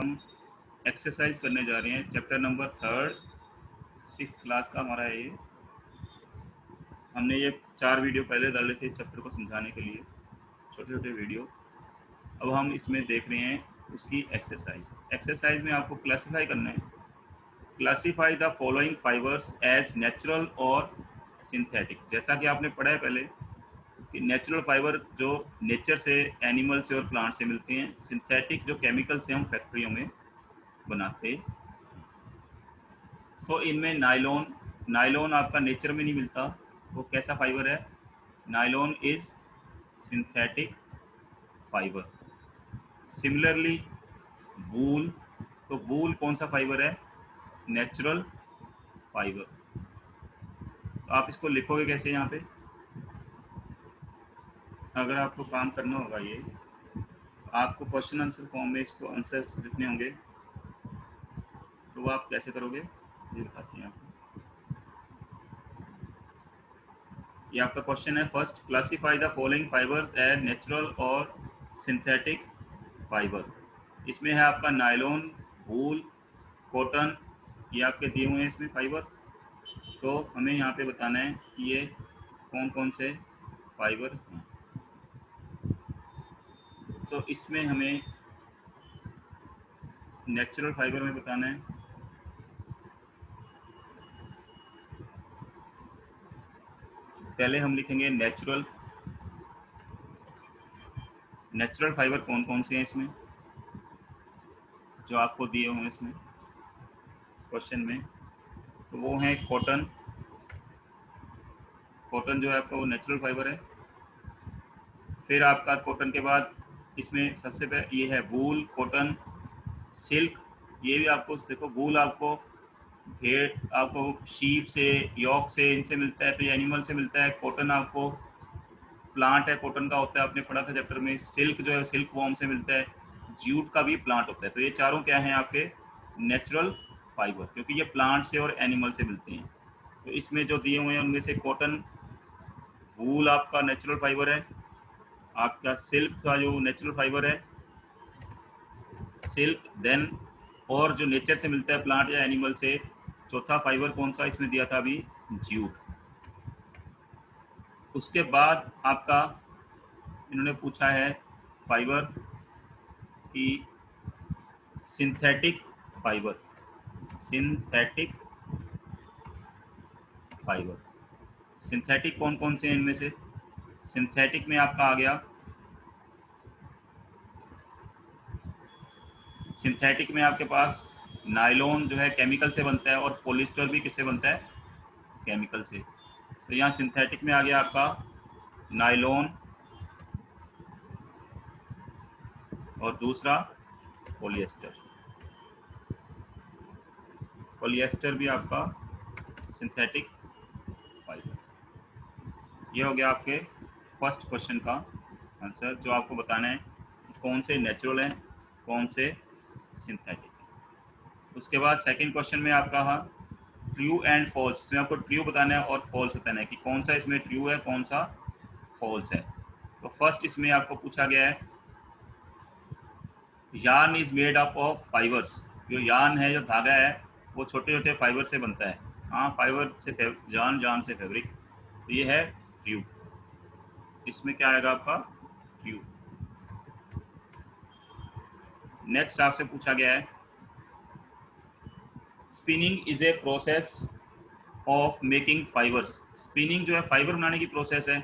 हम एक्सरसाइज करने जा रहे हैं, चैप्टर नंबर 3 6th क्लास का हमारा है ये। हमने ये 4 वीडियो पहले डाले थे इस चैप्टर को समझाने के लिए, छोटे छोटे वीडियो। अब हम इसमें देख रहे हैं उसकी एक्सरसाइज में आपको क्लासीफाई करना है। Classify the following fibres as natural और सिंथेटिक। जैसा कि आपने पढ़ा है पहले कि नेचुरल फाइबर जो नेचर से, एनिमल से और प्लांट से मिलते हैं, सिंथेटिक जो केमिकल से हम फैक्ट्रियों में बनाते हैं। तो इनमें नायलॉन आपका नेचर में नहीं मिलता, वो कैसा फाइबर है? Nylon is synthetic fibre. Similarly wool, तो वूल कौन सा फाइबर है? Natural fibre. तो आप इसको लिखोगे कैसे यहाँ पे? अगर आपको काम करना होगा ये, आपको क्वेश्चन आंसर फॉर्म में इसको आंसर्स लिखने होंगे, तो वो आप कैसे करोगे ये बताते हैं आपको। ये आपका क्वेश्चन है, first classify the following fibre as natural और सिंथेटिक फाइबर। इसमें है आपका नायलॉन, वूल, कॉटन, ये आपके दिए हुए हैं इसमें फाइबर। तो हमें यहाँ पे बताना है कि ये कौन कौन से फाइबर हैं। तो इसमें हमें नेचुरल फाइबर में बताना है। पहले हम लिखेंगे नेचुरल फाइबर कौन कौन से हैं इसमें, जो आपको दिए हुए हैं इसमें क्वेश्चन में। तो वो हैं कॉटन जो है आपका वो नेचुरल फाइबर है। फिर आपका कॉटन के बाद इसमें सबसे पहले ये है वूल, कॉटन, सिल्क। ये भी आपको देखो, वूल आपको भेड़, आपको शीप से, यॉक से, इनसे मिलता है, तो ये एनिमल से मिलता है। कॉटन आपको प्लांट है, कॉटन का होता है, आपने पढ़ा था चैप्टर में। सिल्क जो है सिल्क वॉर्म से मिलता है। जूट का भी प्लांट होता है। तो ये चारों क्या हैं आपके? नेचुरल फाइबर, क्योंकि ये प्लांट से और एनिमल से मिलते हैं। तो इसमें जो दिए हुए हैं उनमें से कॉटन, वूल आपका नेचुरल फाइबर है। आपका सिल्क का जो नेचुरल फाइबर है, सिल्क। देन और जो नेचर से मिलता है प्लांट या एनिमल से, चौथा फाइबर कौन सा इसमें दिया था अभी? जूट। उसके बाद आपका इन्होंने पूछा है फाइबर की synthetic fibre. Synthetic fibre, synthetic कौन कौन से हैं इनमें से? सिंथेटिक में आपका आ गया, सिंथेटिक में आपके पास नायलॉन जो है केमिकल से बनता है, और पॉलिस्टर भी किससे बनता है? केमिकल से। तो यहाँ सिंथेटिक में आ गया आपका नायलॉन, और दूसरा पॉलिएस्टर। पॉलिएस्टर भी आपका सिंथेटिक फाइबर। ये हो गया आपके फर्स्ट क्वेश्चन का आंसर, जो आपको बताना है कि कौन से नेचुरल हैं, कौन से सिंथेटिक। उसके बाद सेकंड क्वेश्चन में आपका है ट्रू एंड फॉल्स। इसमें आपको ट्रू बताना है और फॉल्स बताना है कि कौन सा इसमें ट्रू है, कौन सा फॉल्स है। तो फर्स्ट इसमें आपको पूछा गया है, yarn is made up of fibres. जो यार्न है, जो धागा है, वो छोटे छोटे फाइबर से बनता है। हाँ, फाइबर से जान से फैब्रिक। तो ये है ट्रू। इसमें क्या आएगा आपका? ट्रू। नेक्स्ट आपसे पूछा गया है, spinning is a process of making fibres. Spinning जो है फाइबर बनाने की प्रोसेस है।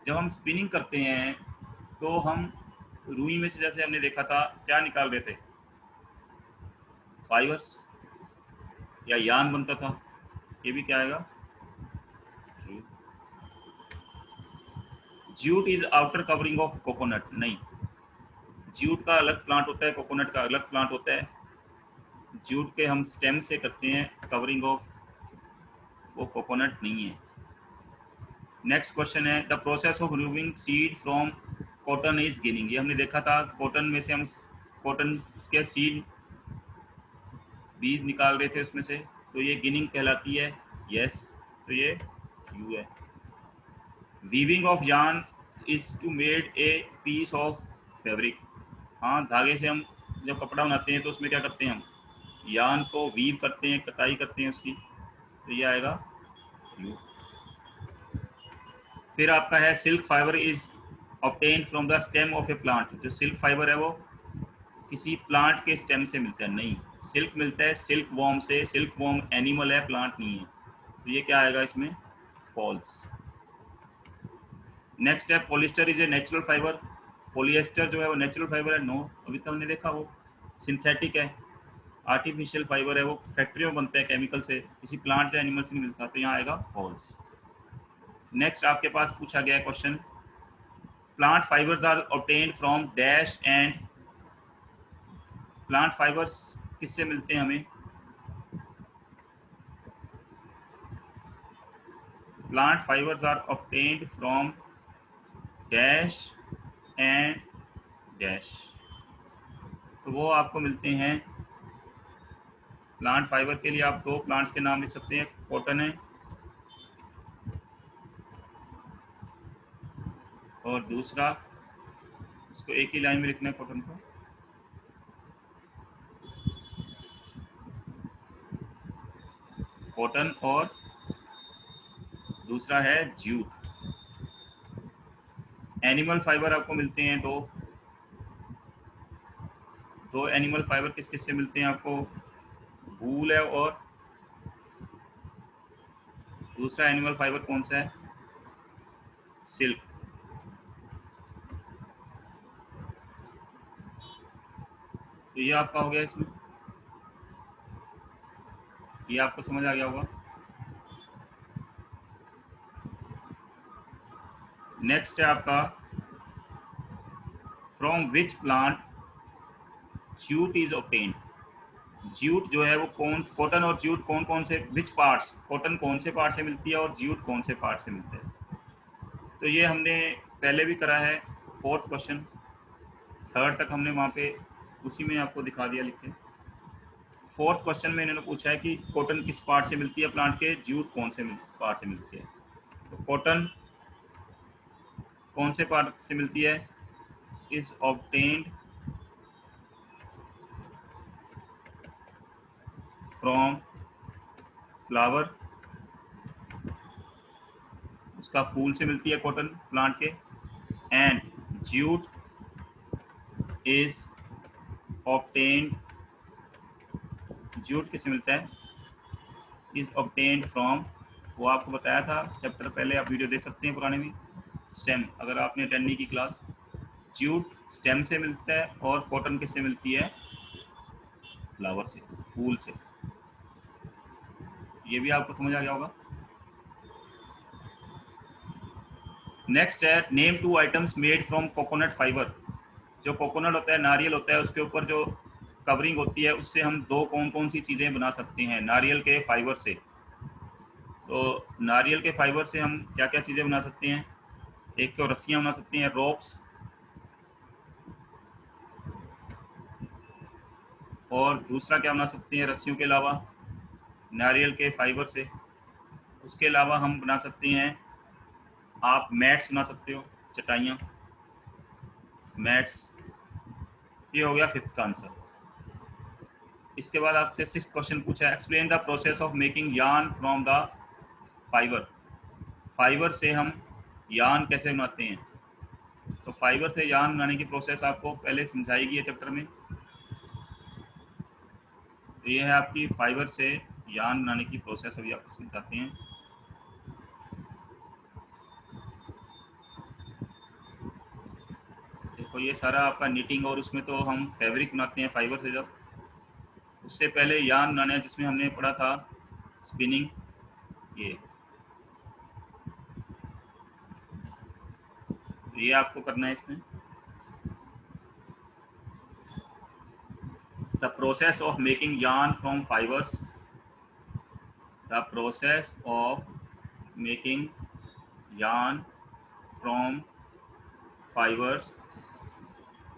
जब हम स्पिनिंग करते हैं तो हम रुई में से, जैसे हमने देखा था, क्या निकाल रहे थे? फाइबर्स या यार्न बनता था। ये भी क्या आएगा? Jute is outer covering of coconut. नहीं, जूट का अलग प्लांट होता है, कोकोनट का अलग प्लांट होता है। जूट के हम स्टेम से करते हैं कवरिंग ऑफ, वो कोकोनट नहीं है। नेक्स्ट क्वेश्चन है, the process of removing seed from cotton is ginning. ये हमने देखा था, कॉटन में से हम कॉटन के सीड, बीज निकाल रहे थे उसमें से, तो ये गिनिंग कहलाती है। यस, तो ये यू है। Weaving of yarn is to made a piece of fabric. हाँ, धागे से हम जब कपड़ा बनाते हैं तो उसमें क्या करते हैं हम, यान को वीव करते हैं, कटाई करते हैं उसकी, तो ये आएगा यू। फिर आपका है silk fibre is obtain from the stem of A plant. जो सिल्क फाइबर है वो किसी प्लांट के स्टेम से मिलता है, नहीं, सिल्क मिलता है सिल्क वॉर्म से। सिल्क वॉर्म एनिमल है, प्लांट नहीं है, तो ये क्या आएगा इसमें, फॉल्स। नेक्स्ट है polyester is a natural fibre. Polyester जो है वो नेचुरल फाइबर है, नो, अभी तो हमने देखा वो सिंथेटिक है, आर्टिफिशियल फाइबर है, वो फैक्ट्रियों में बनते हैं केमिकल से, किसी प्लांट या एनिमल से नहीं मिलता, तो यहाँ आएगा फॉल्स। नेक्स्ट आपके पास पूछा गया question, plant fibres are obtained from dash and. Plant fibres किससे मिलते हैं हमें, plant fibres are obtained from dash and dash, तो वो आपको मिलते हैं, प्लांट फाइबर के लिए आप दो प्लांट्स के नाम लिख सकते हैं, कॉटन है और दूसरा, इसको एक ही लाइन में लिखना है कॉटन को, कॉटन और दूसरा है जूट। एनिमल फाइबर आपको मिलते हैं दो, दो एनिमल फाइबर किस किस से मिलते हैं आपको, वूल है और दूसरा एनिमल फाइबर कौन सा है, सिल्क। तो ये आपका हो गया इसमें, ये आपको समझ आ गया होगा। नेक्स्ट है आपका, from which plant jute is obtained. Jute जो है वो कौन, कॉटन और जूट कौन कौन से, विच पार्ट्स, कॉटन कौन से पार्ट से मिलती है और जूट कौन से पार्ट से मिलता है, तो ये हमने पहले भी करा है, फोर्थ क्वेश्चन, थर्ड तक हमने वहाँ पे उसी में आपको दिखा दिया लिख के। फोर्थ क्वेश्चन में इन्होंने पूछा है कि कॉटन किस पार्ट से मिलती है प्लांट के, जूट कौन से पार्ट से मिलती है, तो कॉटन कौन से पार्ट से मिलती है, इज ऑब्टेन्ड फ्रॉम फ्लावर, उसका फूल से मिलती है कॉटन प्लांट के, and jute is obtained, jute किससे मिलता है, इज ऑब्टेन्ड फ्रॉम, वो आपको बताया था चैप्टर पहले, आप वीडियो देख सकते हैं पुराने में, स्टेम, अगर आपने अटेंड नहीं की क्लास। जूट स्टेम से मिलता है और कॉटन किससे मिलती है, फ्लावर से, फूल से। ये भी आपको समझ आ गया होगा। नेक्स्ट है, name two items made from coconut fibre. जो कोकोनट होता है, नारियल होता है, उसके ऊपर जो कवरिंग होती है, उससे हम दो कौन कौन सी चीज़ें बना सकते हैं नारियल के फाइबर से। तो नारियल के फाइबर से हम क्या क्या चीज़ें बना सकते हैं, एक तो रस्सियाँ बना सकते हैं, रोप्स, और दूसरा क्या बना सकते हैं रस्सियों के अलावा, नारियल के फाइबर से, उसके अलावा हम बना सकते हैं, आप मैट्स बना सकते हो, चटाइयाँ, मैट्स। ये हो गया फिफ्थ का आंसर। इसके बाद आपसे सिक्स्थ क्वेश्चन पूछा है, explain the process of making yarn from the fibre. Fibre से हम यार्न कैसे बनाते हैं, तो फाइबर से यार्न बनाने की प्रोसेस आपको पहले समझाई गई है चैप्टर में। तो ये है आपकी फाइबर से यार्न बनाने की प्रोसेस, अभी आपको समझाते हैं। देखो ये सारा आपका नीटिंग, और उसमें तो हम फैब्रिक बनाते हैं फाइबर से, जब उससे पहले यार्न बनाना है जिसमें हमने पढ़ा था स्पिनिंग, ये आपको करना है इसमें। The process of making yarn from fibres, the process of making yarn from fibres,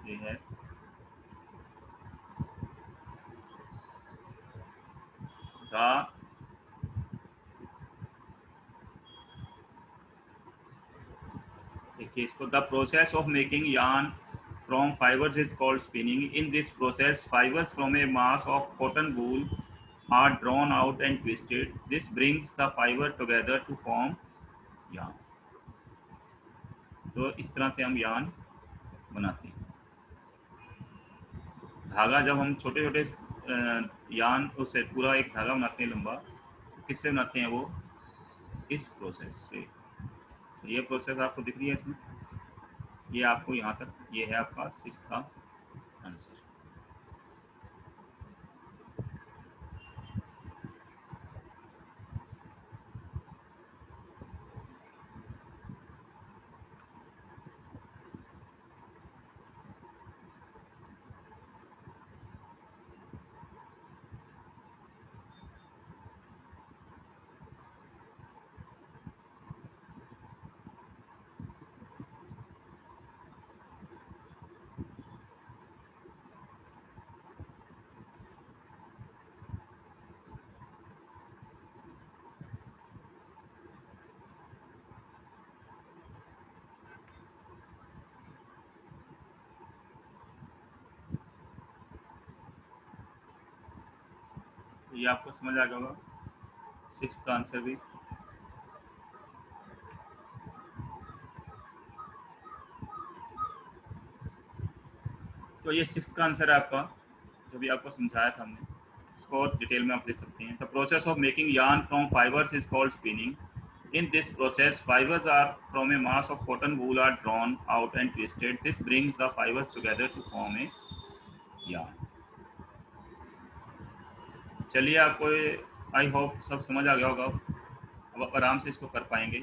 ये है द, देखिए इसको, the process of making yarn from fibers is called spinning. In this process, fibers from a mass of cotton wool are drawn out and twisted. This brings the fiber together to form yarn. तो इस तरह से हम yarn बनाते हैं। धागा जब हम छोटे छोटे यार्न उससे पूरा एक धागा बनाते हैं लंबा, किससे बनाते हैं वो? इस प्रोसेस से। तो ये प्रोसेस आपको दिख रही है इसमें, ये आपको यहाँ तक, ये है आपका 6th का आंसर। ये आपको समझ आ गया होगा 6th का आंसर भी। तो ये 6th का आंसर है आपका, जो भी आपको समझाया था हमने, इसको और डिटेल में आप देख सकते हैं। The process of making yarn from fibres is called spinning. In this process, fibers are from a mass of cotton wool are drawn out and twisted. This brings the fibers together to form a yarn. चलिए, आपको I hope सब समझ आ गया होगा, अब आराम से इसको कर पाएंगे।